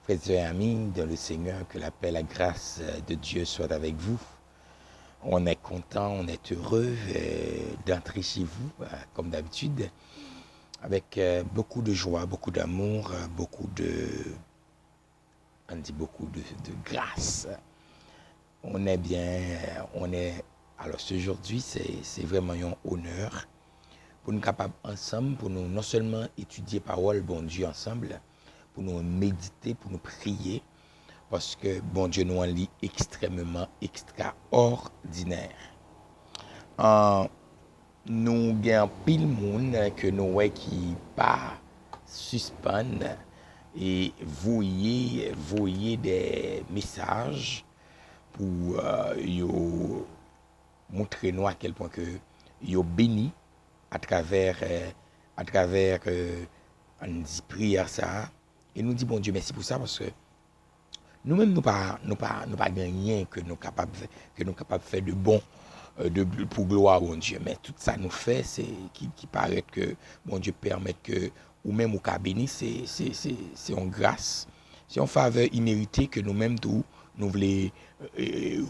Frères et amis, dans le Seigneur, que la paix, la grâce de Dieu soit avec vous. On est content, on est heureux d'entrer chez vous, comme d'habitude, avec beaucoup de joie, beaucoup d'amour, beaucoup de grâce. On est bien, on est. Alors aujourd'hui, c'est vraiment un honneur pour nous capables ensemble, pour nous non seulement étudier parole, bon Dieu ensemble, pour nous méditer, pour nous prier, parce que bon Dieu nous en lit extrêmement extraordinaire. En, nous avons pile monde que nous voyons qui pas suspend et voyez des messages pour montrer nous à quel point que yo béni à travers on dit prière ça et nous dit bon Dieu merci pour ça parce que nous-mêmes nous pas rien que nous capable faire de bon pour gloire bon Dieu, mais tout ça nous fait c'est qui paraît que bon Dieu permet que ou même au cas béni c'est une grâce, c'est une faveur imméritée que nous-mêmes tout nous voulons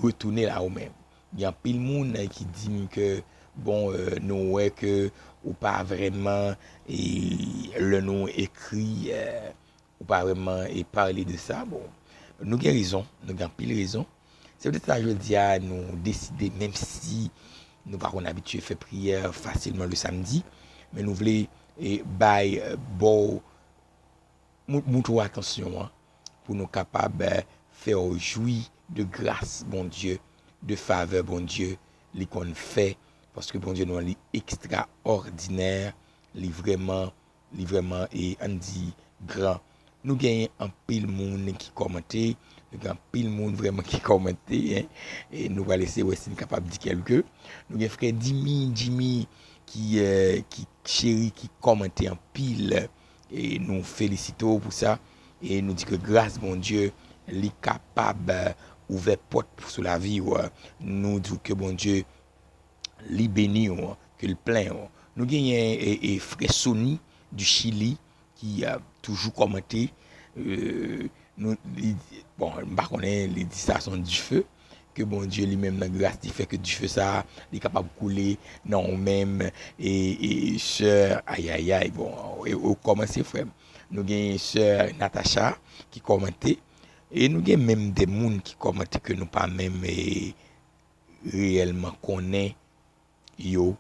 retourner là où même. Il y a pile monde qui dit que bon nous ouais que ou pas vraiment et le nom écrit ou pas vraiment et parler de ça. Bon, nous avons raison, nous avons pile raison. C'est peut-être ça je dis à nous décider, même si nous pas habitué à faire prière facilement le samedi, mais nous voulons et bail bon montrer attention pour nous capables faire jouir de grâce bon Dieu, de faveur bon Dieu, les qu'on fait parce que bon Dieu nous est extraordinaire, li vraiment et on dit grand. Nous gagnons un pile monde qui commenter, nous gagnons pile monde vraiment qui commenter hein, et nous va laisser aussi capable de dire quelque. Nous gagnons frère Jimmy qui chéri qui commenter en pile et nous félicitons pour ça et nous dit que grâce bon Dieu li capable ouvert porte sur la vie nous dit que bon Dieu li béni que le plein nous gagnons et frère Sony du Chili qui a toujours commenté nous bon pas connaît les distractions du feu que bon Dieu lui-même dans grâce il fait que du feu ça il est capable de couler non même et sœur aïe bon et commencer frère nous gagnons sœur Natacha qui commentait et nous gagnons même des monde qui commentent que nous pas même réellement connaît yo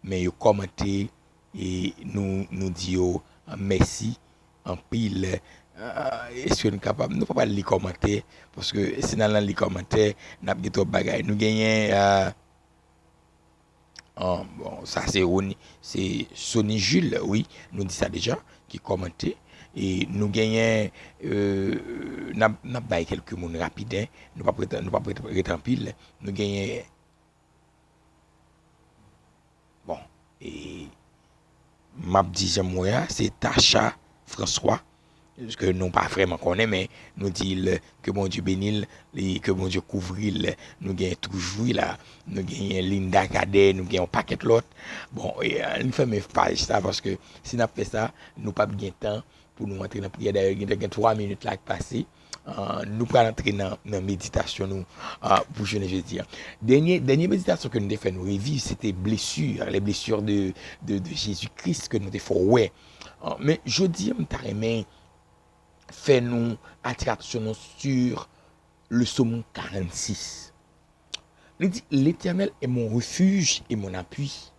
mais yo commenter et nous dit merci en pile est-ce que nous capable nous pas les commenter parce que si dans les commentaires n'a pas trop bagaille nous gagner bon ça c'est Sony Jules oui nous dit ça déjà qui commentait et nous gagnons n'a pas quelques monde rapide hein, nous pas en pile nous gagnons bon et m'a dit j'aime c'est Tacha François que nous pas vraiment connaît mais nous dit que bon Dieu bénisse que bon Dieu couvre nous gagne toujours là nous gagne Linda Cadet nous gagne un paquet l'autre bon et nous fait mes pages ça parce que si n'a fait ça nous pas bien temps pour nous entrer dans prière d'ailleurs il y a 3 minutes là qui passé nous pas entrer dans méditation nous pour jeudi dernière méditation que nous avons fait nous revivre c'était les blessures de Jésus-Christ que nous avons fait ouais mais jeudi on t'a aimé fait nous attention sur le psaume 46. Il dit l'Éternel est mon refuge et mon appui,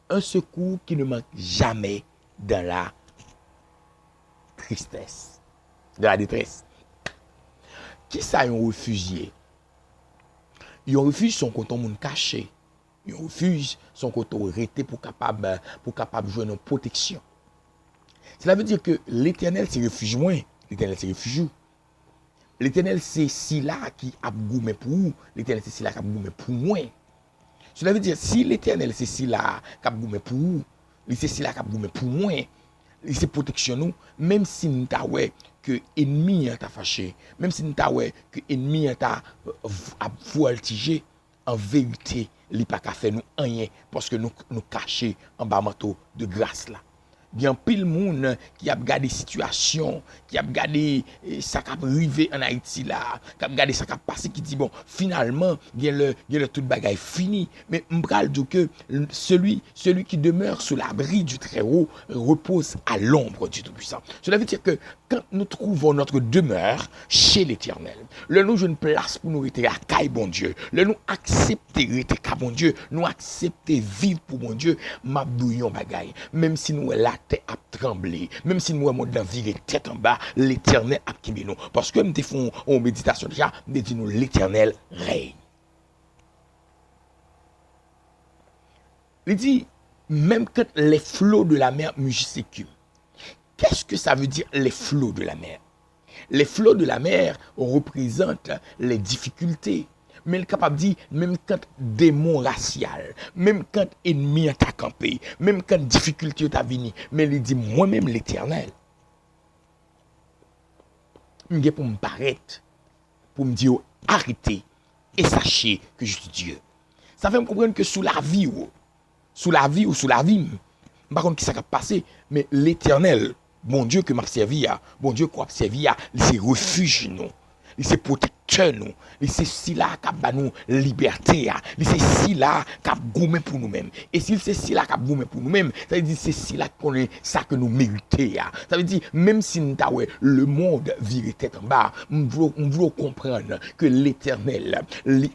un secours qui ne manque jamais dans la tristesse, dans la détresse. Qui ça un réfugié? Un refuge son côté monde caché. Un refuge son côté arrêté pour capable jouer une protection. Cela veut dire que l'Éternel c'est refuge moi, l'Éternel c'est refuge. L'Éternel c'est si là qui a goumé pour vous, l'Éternel c'est si là qui a goumé pour moi. Cela veut dire si l'Éternel c'est si là qui a goumé pour vous, c'est si là qui a goumé pour moi, c'est protection nous, même si nous ta ouais que ennemi t'a fâché, même si nous ta ouais que ennemi t'a voltigé, en vérité, il pas qu'à faire nous rien parce que nous cacher en bas manteau de grâce là. Il y a un pile monde qui a regardé situation, qui a regardé ça qui a arrivé en Haïti là, qui a regardé ça qui a passé, qui dit bon, finalement, il y a le tout bagaille fini. Mais m'bral dit que celui qui demeure sous l'abri du Très-Haut repose à l'ombre du Tout-Puissant. Cela veut dire que quand nous trouvons notre demeure chez l'Éternel, le nous jouons une place pour nous rester à caille bon Dieu, le nous accepter rester à bon Dieu, nous accepter vivre pour bon Dieu, m'abdouillon bagaille, même si nous la tête a tremblé, même si nous avons virer tête en bas, l'Éternel a quitté nous. Parce que nous faisons en méditation déjà, nous disons l'Éternel règne. Il dit, même quand les flots de la mer mugissent, qu'est-ce que ça veut dire les flots de la mer? Les flots de la mer représentent les difficultés. Mais le capable dit, même quand démon racial, même quand ennemi t'a campé, même quand difficulté t'a venu, mais il dit, moi-même l'Éternel, je vais pour me paraître, pour me dire, arrêtez et sachez que je suis Dieu. Ça fait me comprendre que sous la vie ou sous la vie, par contre, qui ça va passer, mais l'Éternel, bon Dieu que m'a servi, bon Dieu qu'on a servi, c'est refuge nous. C'est protecteur nous. C'est si là qui a nous liberté. C'est si là qui a gommé pour nous-mêmes. Et si c'est si là qui a gommé pour nous-mêmes, ça veut dire c'est si là qu'on est ça que nous méritons. Ça veut dire même si nous avons le monde vire tête en bas, nous voulons comprendre que l'Éternel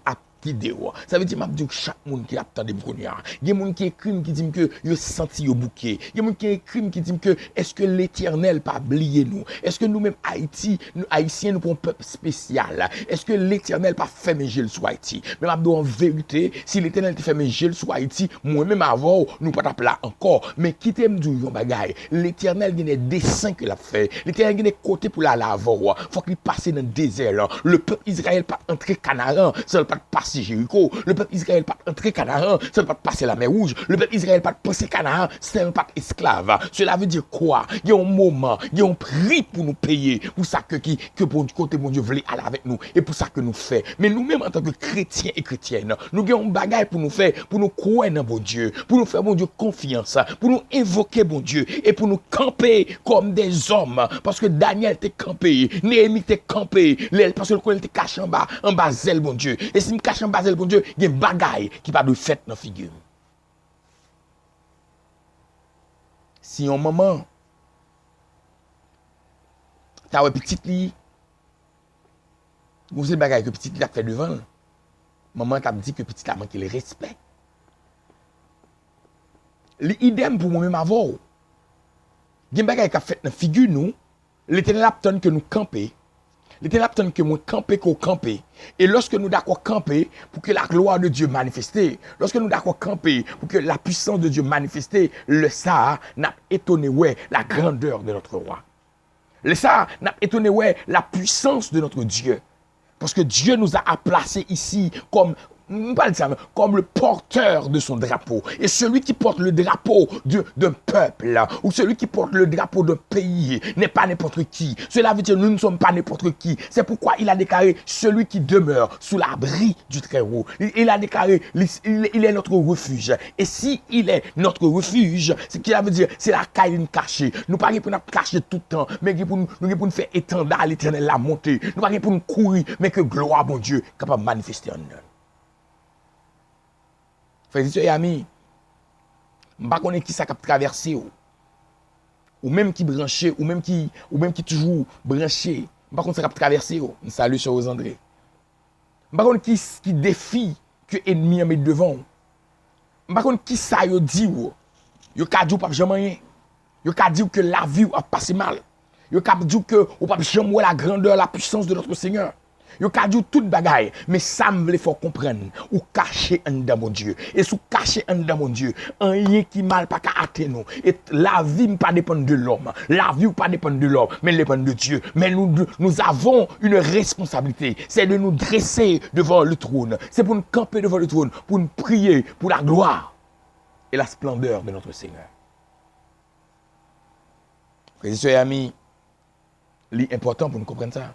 a vidéo. Ça veut dire que chaque monde qui attend des brouillards. Il y a des gens qui écrivent qui disent que ils senti au bouquet. Il y a des gens qui écrivent qui disent que est-ce que l'Éternel pas oublié nous? Est-ce que nous-mêmes Haïti, nous Haïtiens nous pour un peuple spécial? Est-ce que l'Éternel pas fait mes gel sur Haïti? Mais en vérité, si l'Éternel te fait mes gel sur Haïti, moi-même avant nous pas là encore. Mais quittez me dire yon bagay. L'Éternel il y a des dessins qu'il a fait. L'Éternel il y a des côtés pour la lavo. Faut qu'il passe dans le désert là. Le peuple Israël pas entrer Canaan, ça pas passer Jéricho, le peuple Israël pas entrer Canaan, ça ne pas passer la mer Rouge, le peuple Israël pas passer Canaan, c'est pas esclave. Cela veut dire quoi? Il y a un moment, il y a un prix pour nous payer, pour ça que bon côté mon Dieu voulait aller avec nous et pour ça que nous fait. Mais nous-mêmes en tant que chrétiens et chrétiennes, nous avons un bagage pour nous faire, pour nous croire dans bon Dieu, pour nous faire bon Dieu confiance, pour nous invoquer bon Dieu et pour nous camper comme des hommes parce que Daniel était campé, Néhémie était campé, parce que le colonel était caché en bas zèle bon Dieu. Et si me cache en bas zèle bon Dieu, il y a un bagage qui pas de fait dans figure. Si un moment t'as un petit lit, vous savez le bagage que petit lit a fait devant, maman t'a dit que petit a manqué le respect. L'idem pour moi-même avant. Il y a un bagage qui a fait dans figure nous, l'Éternel attend que nous camper. L'Éternel attend que nous camper qu'on camper. Et lorsque nous d'accord camper pour que la gloire de Dieu manifeste, lorsque nous d'accord camper pour que la puissance de Dieu manifeste, le ça n'a étonné ouais la grandeur de notre roi. Le ça n'a étonné ouais la puissance de notre Dieu. Parce que Dieu nous a placés ici comme le porteur de son drapeau. Et celui qui porte le drapeau d'un peuple, ou celui qui porte le drapeau d'un pays, n'est pas n'importe qui. Cela veut dire que nous ne sommes pas n'importe qui. C'est pourquoi il a déclaré celui qui demeure sous l'abri du Très-Haut. Il a déclaré il est notre refuge. Et si il est notre refuge, ce qui veut dire c'est la caille cachée. Nous pas pour nous cacher tout le temps, mais pour nous faire étendre à l'Éternel la montée. Nous pas pour nous courir, mais que gloire mon Dieu capable de manifester en nous. Frères et amis, je ne sais pas qui ça a traversé ou même qui branché ou même qui toujours branché, je ne sais pas ça a traversé. Salut sur aux André. Je ne sais pas qui défie que l'ennemi met devant. Je ne sais pas qui ça yo dit yo ka dit pas jamais rien. Yo ka dit que la vie a passé mal. Yo ka dit que ou pas jamais la grandeur, la puissance de notre Seigneur. Yo ka dit tout bagaille, mais ça me faut comprendre ou cacher en dedans mon Dieu. Et sous cacher en dedans mon Dieu, rien qui mal pas qu'à atteindre nous. Et la vie ne pas dépendre de l'homme, la vie pas dépendre de l'homme, mais dépend de Dieu. Mais nous avons une responsabilité, c'est de nous dresser devant le trône. C'est pour nous camper devant le trône, pour nous prier pour la gloire et la splendeur de notre Seigneur. Frères et amis, l'important pour nous comprendre ça.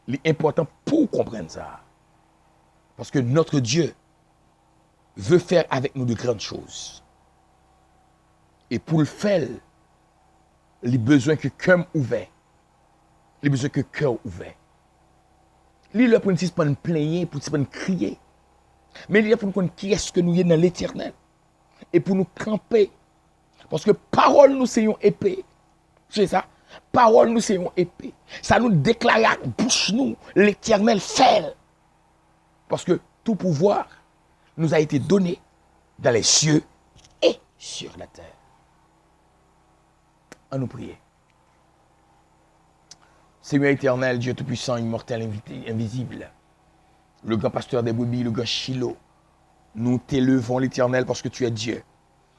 L'important pour comprendre ça. Parce que notre Dieu veut faire avec nous de grandes choses. Et pour le faire, il a besoin que cœur ouvert. Il a besoin que cœur ouvert. Il a pour nous pas nous plaigner, pour nous crier. Mais il a pour nous connaître qui est-ce que nous sommes dans l'éternel. Et pour nous camper. Parce que parole nous c'est une épée. C'est ça. Parole nous c'est une épée. Ça nous déclare à bouche nous l'éternel fait. Parce que tout pouvoir nous a été donné dans les cieux et sur la terre. À nous prier. Seigneur éternel, Dieu tout-puissant, immortel, invisible, le grand pasteur des brebis, le grand Shiloh, nous t'élevons l'éternel parce que tu es Dieu.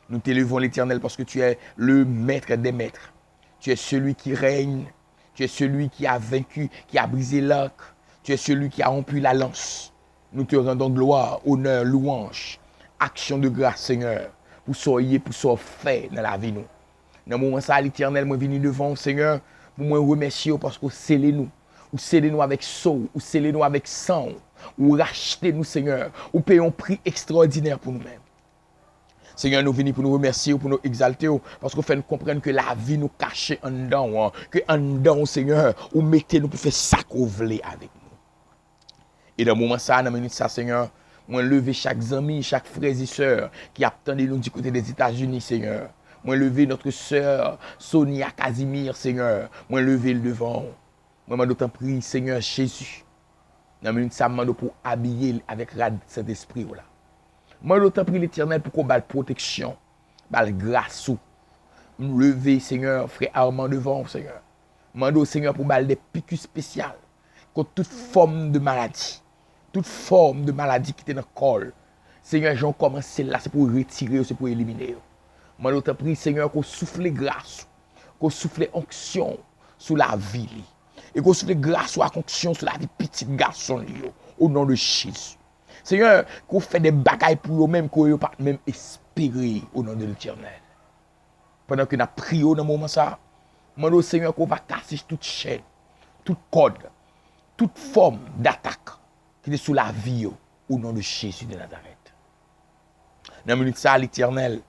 Nous t'élevons l'éternel parce que tu es le maître des maîtres. Tu es celui qui règne. Tu es celui qui a vaincu, qui a brisé l'arc. Tu es celui qui a rompu la lance. Nous te rendons gloire, honneur, louange, action de grâce, Seigneur, pour soyez, pour ce fait dans la vie nous. Dans le moment ça, l'éternel, moi venu devant, Seigneur, pour moi remercier parce que vous scellez nous. Vous scellez nous avec sceau, vous scellez nous avec sang, vous rachetez nous, Seigneur, vous payez un prix extraordinaire pour nous-mêmes. Seigneur, nous venons pour nous remercier, pour nous exalter, parce que vous faites nous comprendre que la vie nous cache en dedans, que en dedans, Seigneur, vous mettez nous pour faire ça que vous voulez avec nous. Et dans le moment ça, dans la minute ça, Seigneur, moi lever chaque ami, chaque frère et sœur qui attendent nous du côté des États-Unis, Seigneur. Moi lever notre sœur Sonia Casimir, Seigneur. Moi lever le devant. Moi m'en d'autant prie, Seigneur Jésus. Dans la minute ça, m'en pour habiller avec cet esprit là. Moi d'autant prie l'Éternel pour qu'on ait protection, grâce ou. Lever, Seigneur, frère Armand devant, Seigneur. Mando, Seigneur, pour des piqûres spéciales contre toute forme de maladie. Toute forme de maladie qui est dans le corps. Seigneur, j'en commence là, c'est pour retirer, c'est pour éliminer. Mando, t'en prie, Seigneur, qu'on souffle grâce, qu'on souffle onction sur la vie. Et qu'on souffle grâce ou onction sur la vie petite garçon, au nom de Jésus. Seigneur, qu'on fait des bagailles pour eux-mêmes, qu'on ne pas même espérer au nom de l'Éternel. Pendant que nous prions dans ce moment ça, demande au Seigneur qu'on va casser toute chaîne, toute code, toute forme d'attaque qui est sous la vie au nom de Jésus de Nazareth. Dans la minute ça, l'Éternel,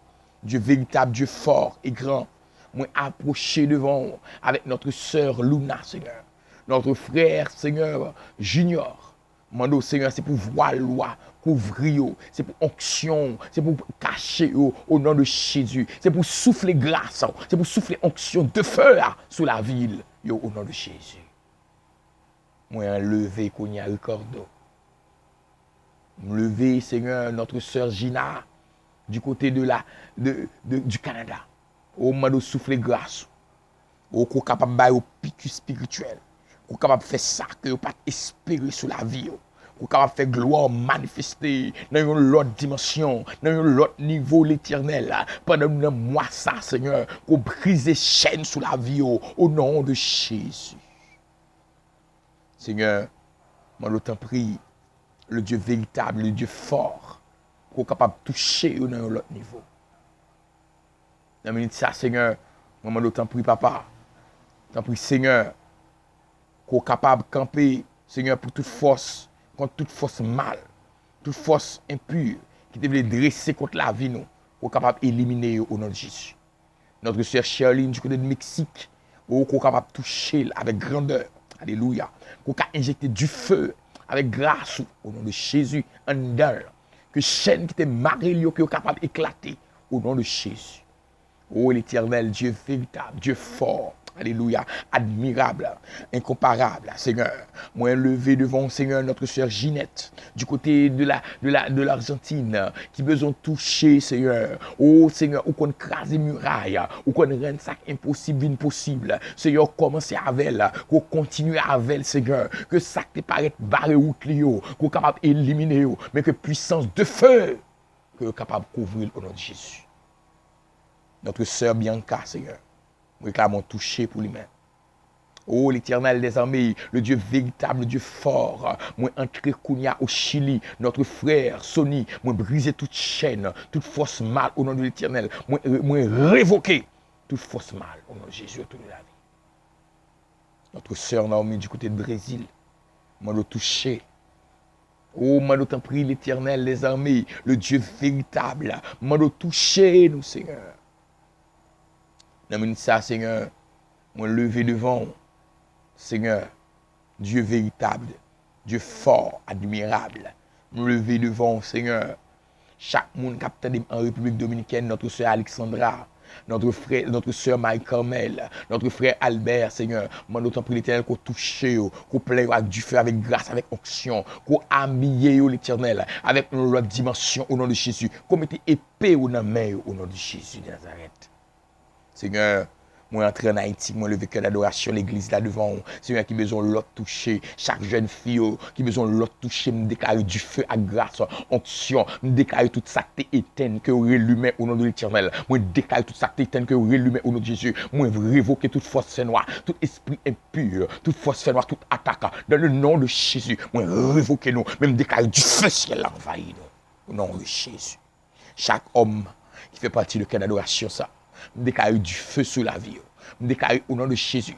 Dieu véritable, Dieu fort et grand, moi approcher devant avec notre sœur Luna, Seigneur, notre frère, Seigneur, Junior. Mando Seigneur, c'est pour voir loi, couvrir, c'est pour onction, c'est pour cacher au nom de Jésus, c'est pour souffler grâce, c'est pour souffler onction de feu sous la ville au nom de Jésus. Moi, lever qu'on y a le cordeau. Lever, Seigneur, notre sœur Gina, du côté du Canada. Au mando souffler grâce, au capable de piqûre spirituel. Qu'on capable de faire ça que vous pas espérer sur la vie. Qu'on capable de faire gloire manifester dans une autre dimension, dans un autre niveau l'éternel. Pendant un mois ça, Seigneur, qu'on brise les chaînes sur la vie au nom de Jésus. Seigneur, moi t'en prie, le Dieu véritable, le Dieu fort, qu'on capable de toucher dans un autre niveau. Dans la minute ça, Seigneur, moi t'en prie, papa, t'en prie, Seigneur, qu'on est capable de camper, Seigneur, pour toute force, contre toute force mal, toute force impure, qui devait dresser contre la vie, nous, qu'on est capable d'éliminer au nom de Jésus. Notre sœur Charline, du côté du Mexique, qu'on est capable de toucher avec grandeur, alléluia, qu'on est injecter du feu avec grâce au nom de Jésus, en dedans, que chaîne qui était marrée, qui est capable d'éclater au nom de Jésus. Oh l'Éternel, Dieu véritable, Dieu fort. Alléluia, admirable, incomparable, Seigneur. Moi, levé devant, Seigneur, notre sœur Ginette, du côté de l'Argentine, qui besoin de toucher, Seigneur. Oh, Seigneur, ou qu'on crase les murailles, ou qu'on rende ça impossible, impossible. Seigneur, commencez avec elle, qu'on continue avec elle, Seigneur. Que ça te paraît barré ou clio, qu'on est capable d'éliminer, mais que puissance de feu, que est capable de couvrir au nom de Jésus. Notre sœur Bianca, Seigneur. Nous réclamons toucher pour lui-même. Oh, l'Éternel des armées, le Dieu véritable, le Dieu fort. Moi, entrer Kounia au Chili, notre frère Sony, moi, briser toute chaîne, toute force mal au nom de l'Éternel. Moi, révoquer toute force mal au nom de Jésus autour de la vie. Notre sœur Naomi du côté du Brésil, moi, le toucher. Oh, moi, nous t'en prie, l'Éternel des armées, le Dieu véritable. Moi, le toucher, nous, Seigneur. Dans minute ça, Seigneur, moi lever devant, Seigneur, Dieu véritable, Dieu fort, admirable. Me lever devant, Seigneur, chaque monde qui a en République Dominicaine, notre sœur Alexandra, notre frère, notre sœur Marie-Carmel, notre frère Albert, Seigneur, moi d'autant prie l'Éternel qu'on touche, qu'on plaît avec du feu, avec grâce, avec onction, qu'on habille l'Éternel avec une autre dimension au nom de Jésus, qu'on mette épée au nom de Jésus de Nazareth. Seigneur, moi entrer en Haïti, moi lever cœur d'adoration, l'église là devant, Seigneur qui besoin l'autre toucher, chaque jeune fille qui besoin l'autre toucher, me déclarer du feu à grâce, onction, me déclarer toute ça qui éteint, que relume au nom de l'Éternel, moi déclarer toute ça qui éteint, que relume au nom de Jésus, moi révoquer toute force noire, tout esprit impur, toute force noire, toute attaque, dans le nom de Jésus, moi révoquer nous, même déclarer du feu ciel envahi nous, au nom de Jésus. Chaque homme qui fait partie de cœur d'adoration ça, me déclarer du feu sur la vie. Me déclarer au nom de Jésus.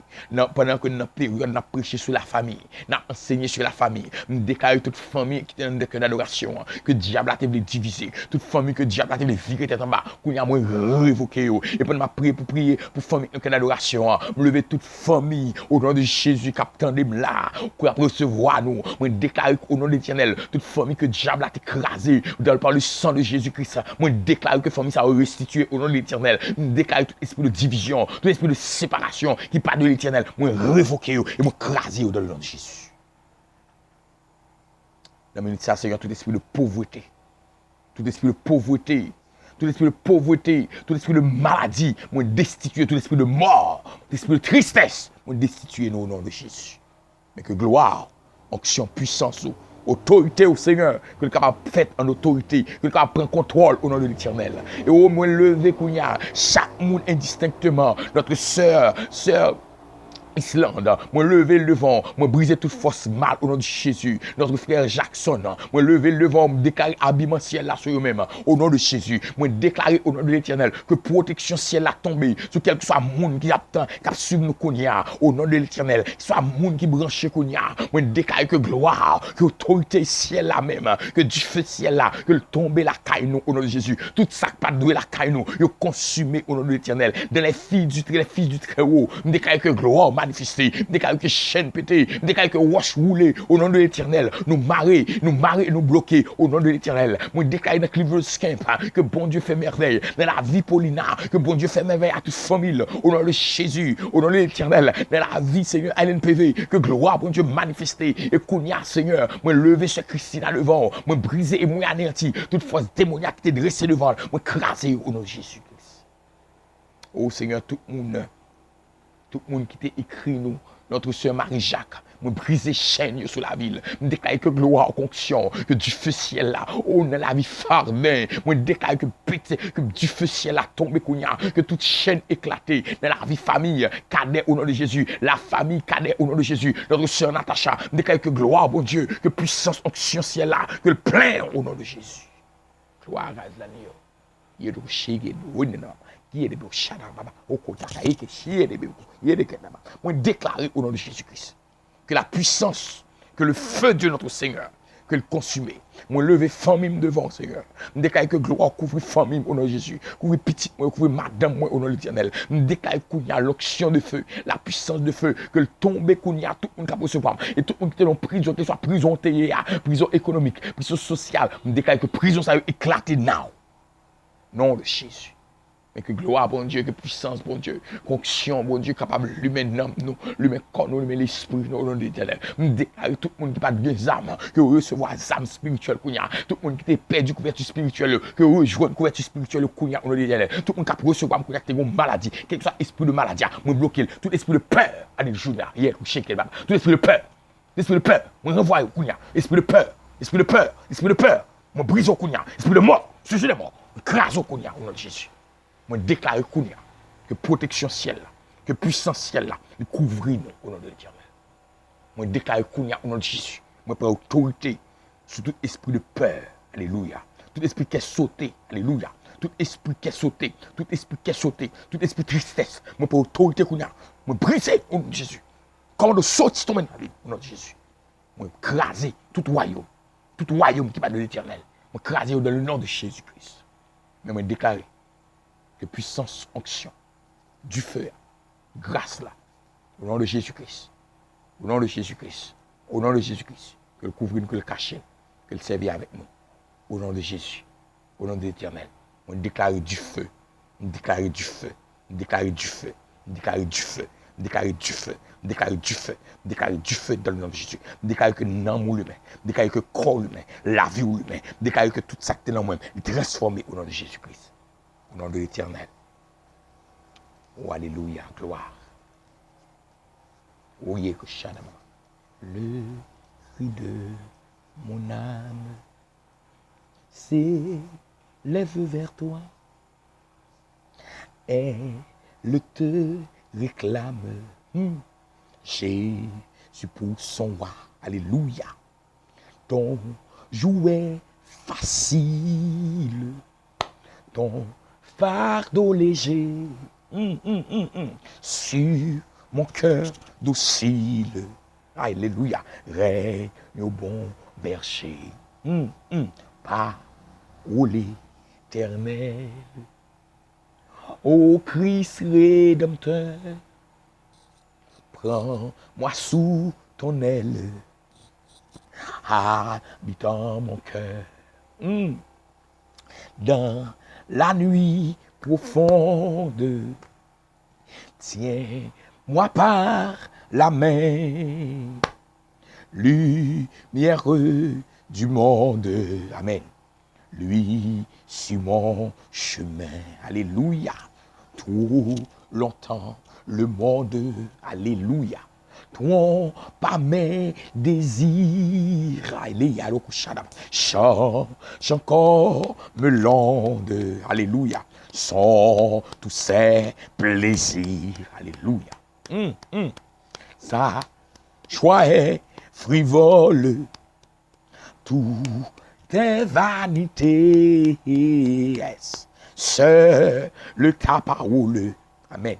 Pendant que notre période, nous prêché sur la famille, nous enseigné sur la famille. Me déclarer toute famille qui est dans le cœur d'adoration, que le diable a été divisé. Toute famille que le diable a été viré tête en bas, qu'on y a moins révoqué. Et pendant ma prière pour prier pour famille dans le cœur d'adoration, me lever toute famille au nom de Jésus qui attendait là, pour recevoir nous. Me déclarer au nom de l'Éternel, toute famille que le diable a écrasé par le sang de Jésus-Christ. Me déclarer que famille ça a restitué au nom de l'Éternel. Me déclarer tout esprit de division, tout esprit de séparation qui part de l'Éternel, moi révoquer et moi craser dans le nom de Jésus. Dans la minute ça, Seigneur, tout esprit de pauvreté, tout esprit de pauvreté, tout esprit de pauvreté, tout esprit de maladie, moi destituer tout esprit de mort, tout esprit de tristesse, moi destituer nous au nom de Jésus. Mais que gloire, onction, puissance, autorité au Seigneur, que le capable fait en autorité, que le capable prendre contrôle au nom de l'Éternel. Et au moins lever Kounia, chaque monde indistinctement, notre sœur Islande, moi lever le devant, moi briser toute force mal au nom de Jésus. Notre frère Jackson, moi lever le devant, me déclarer habillement ciel là sur eux-mêmes, au nom de Jésus. Moi déclarer au nom de l'Éternel que protection ciel a tombé sur quel que soit monde qui attend, qui suivre nous Kounia, au nom de l'Éternel, soit monde qui branche Kounia. Moi déclarer que gloire, que autorité ciel là même, que du feu ciel là, que le tomber la caille nous au nom de Jésus. Tout ça pas doué la caille nous, yo consumé au nom de l'Éternel. Dans les fils du Très-Haut, me déclarer que gloire manifesté, déclarer que chaîne pété, déclarer que roche roulée au nom de l'Éternel, nous marrer, nous bloquer au nom de l'Éternel. Moi déclarer dans Cleveland Camp que bon Dieu fait merveille dans la vie Paulina, que bon Dieu fait merveille à toute famille au nom de Jésus, au nom de l'Éternel, dans la vie Seigneur LNPV, que gloire bon Dieu manifesté et Kounia Seigneur, moi lever ce Christine à devant, moi briser et moi anéanti toute force démoniaque qui est dressée devant, moi craser au nom de Jésus-Christ. Oh Seigneur, tout le monde qui t'a écrit nous, notre sœur Marie-Jacques, me briser chaîne sur la ville, me déclarer que gloire, onction, que du feu ciel là, oh dans la vie fardin, me déclarer que du feu ciel là tombe que toute chaîne éclatée dans la vie famille, cadet au nom de Jésus, la famille cadet au nom de Jésus, notre sœur Natacha, me déclarer que gloire, bon Dieu, que puissance, onction ciel là, que le plein au nom de Jésus. Gloire à la nuit. Il est au chéri, moi déclarer au nom de Jésus-Christ que la puissance, que le feu de notre Seigneur, que le consumé, moi lever famille devant Seigneur, me déclarer que gloire couvre famille au nom de Jésus, couvre petite moi, couvre madame moi au nom de l'Éternel, me déclarer qu'il y a l'onction de feu, la puissance de feu, que le tomber qu'il y a tout le monde qui peut recevoir et tout le monde qui est en prison, que ce soit prison prison économique, prison sociale, me déclarer que prison ça éclater now. Nom de Jésus. Mais que gloire, bon Dieu, que puissance, bon Dieu, qu'onction, bon Dieu, capable de l'humain nous, l'humain corps nous, l'humain l'esprit, nous, au nom de l'Éternel. Nous déclarons tout le monde qui n'a pas de âme, que recevoir des âmes spirituelles, tout le monde qui a perdu couverture spirituelle, que rejoindre couverture spirituelle, au nom de l'Éternel. Tout le monde qui a recevoir une maladie, quel que soit esprit de maladie, moi bloquer, tout esprit de peur, allez, le jour hier, tout esprit de peur, moi renvoie au Kounia, esprit de peur, moi brise au Kounia, esprit de mort, sujet de mort, crase au Kounia, au nom de Jésus. Moi déclare Kounia que protection ciel, que puissance ciel nous couvre nous au nom de l'Éternel. Moi déclare Kounia au nom de Jésus. Moi prends autorité sur tout esprit de peur. Alléluia. Tout esprit qui est sauté. Alléluia. Tout esprit qui est sauté. Tout esprit qui est sauté. Tout esprit de tristesse. Moi prends autorité Kounia. Moi briser au nom de Jésus. Comment de sortir ton vie au nom de Jésus. Moi craser tout royaume qui va de l'Éternel. Moi craser dans le nom de Jésus-Christ. Mais moi déclarer que puissance, onction, du feu, grâce là, au nom de Jésus-Christ, au nom de Jésus-Christ, au nom de Jésus-Christ, que le couvre, que le cache, que le serve avec nous, au nom de Jésus, au nom de l'Éternel. On déclare du feu, on déclare du feu, on déclare du feu, on déclare du feu, on déclare du feu, on déclare du feu, on déclare du feu dans le nom de Jésus. On déclare que l'âme humain, on déclare que le corps humain, la vie humaine, on déclare que tout ça qui est dans moi est transformé au nom de Jésus-Christ, au nom de l'Éternel. Oh, alléluia, gloire. Oh, yé, que chadama. Le cri de mon âme s'élève vers toi. Elle te réclame. Jésus pour son roi. Alléluia. Ton jouet facile. Ton fardeau léger. Sur mon cœur docile. Alléluia. Règne au bon berger. Par l'Éternel. Ô Christ rédempteur, prends-moi sous ton aile, habitant mon cœur. Dans la nuit profonde, tiens-moi par la main, lumière du monde. Amen. Lui sur mon chemin. Alléluia. Trop longtemps le monde. Alléluia. Toi pas mes désirs. Alléluia. Chante encore me l'onde. Alléluia. Sont tous ces plaisirs. Alléluia. Ça, choix est frivole. Tout tes vanités, seul ta parole, amen,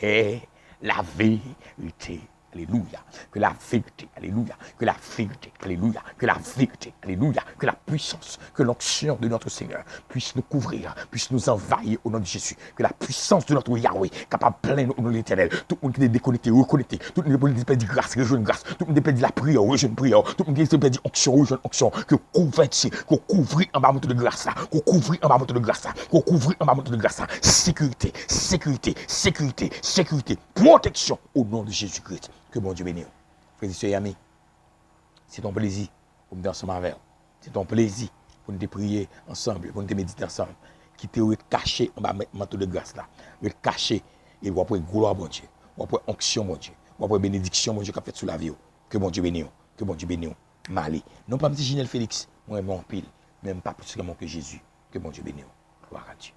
est la vérité, alléluia, que la vérité, alléluia, que la vérité, alléluia, que la vérité, alléluia, que la puissance, que l'onction de notre Seigneur puisse nous couvrir, puisse nous envahir au nom de Jésus, que la puissance de notre Yahweh, capable de plein au nom de l'Éternel, tout le monde qui est déconnecté, reconnecté, tout le monde qui perd grâce, rejoindre grâce, tout le monde qui perd la prière, rejoindre prière, tout le monde qui perd onction, rejoindre onction, que qu'on couvre en bas de grâce là, qu'on couvre en bas de grâce là, qu'on couvre en bas de grâce là, sécurité, sécurité, sécurité, sécurité, protection au nom de Jésus-Christ. Que bon Dieu bénisse. Frères et amis, c'est ton plaisir pour nous ensemble avec. C'est ton plaisir pour nous prier ensemble, pour nous méditer ensemble. Qui te caché en bas de manteau de grâce là. Caché et vous après gloire bon Dieu. Vous après onction bon Dieu. Vous après bénédiction bon Dieu qui a fait sous la vie. Que bon Dieu bénisse. Que bon Dieu bénisse. Malé. Non pas petit Ginel Félix. Moi, mon pile. Même pas plus vraiment que Jésus. Que bon Dieu bénisse. Gloire à Dieu.